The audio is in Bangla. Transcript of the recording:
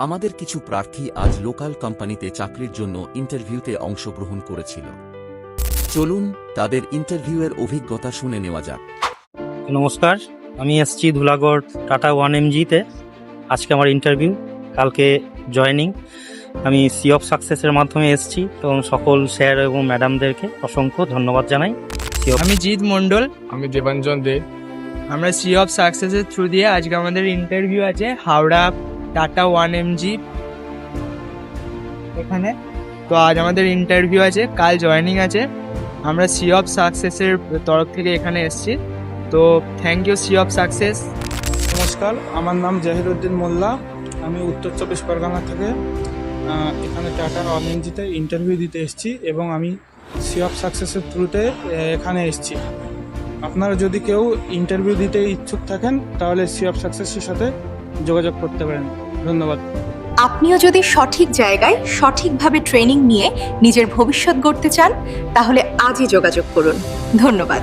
আমাদের কিছু প্রার্থী আজ লোকাল কোম্পানিতে চাকরির জন্য ইন্টারভিউতে অংশগ্রহণ করেছিল। চলুন তাদের ইন্টারভিউয়ের অভিজ্ঞতা শুনে নেওয়া যাক। নমস্কার, আমি এসছি ধুলাগড় টাটা 1MGতে। আজকে আমার ইন্টারভিউ, কালকে জয়েনিং। আমি সি অফ সাকসেসের মাধ্যমে এসছি এবং সকল স্যার এবং ম্যাডামদেরকে অসংখ্য ধন্যবাদ জানাই। আমি জিৎ মণ্ডল, আমি দেবাঞ্জন দে। আমরা সি অফ সাকসেসের থ্রু দিয়ে আজকে আমাদের ইন্টারভিউ আছে হাওড়া টাটা 1MG এখানে। তো আজ আমাদের ইন্টারভিউ আছে, কাল জয়েনিং আছে। আমরা সি অফ সাকসেসের তরফ থেকে এখানে এসেছি। তো thank you sea of success. নমস্কার, আমার নাম জাহিরুদ্দিন মোল্লা। আমি উত্তর চব্বিশ পরগনা থেকে এখানে টাটা 1MGতে ইন্টারভিউ দিতে এসেছি এবং আমি সি অফ সাকসেসের থ্রুতে এখানে এসেছি। আপনারা যদি কেউ ইন্টারভিউ দিতে ইচ্ছুক থাকেন তাহলে সি অফ সাকসেসের সাথে যোগাযোগ করতে পারেন। ধন্যবাদ। আপনিও যদি সঠিক জায়গায় সঠিকভাবে ট্রেনিং নিয়ে নিজের ভবিষ্যৎ গড়তে চান তাহলে আজই যোগাযোগ করুন। ধন্যবাদ।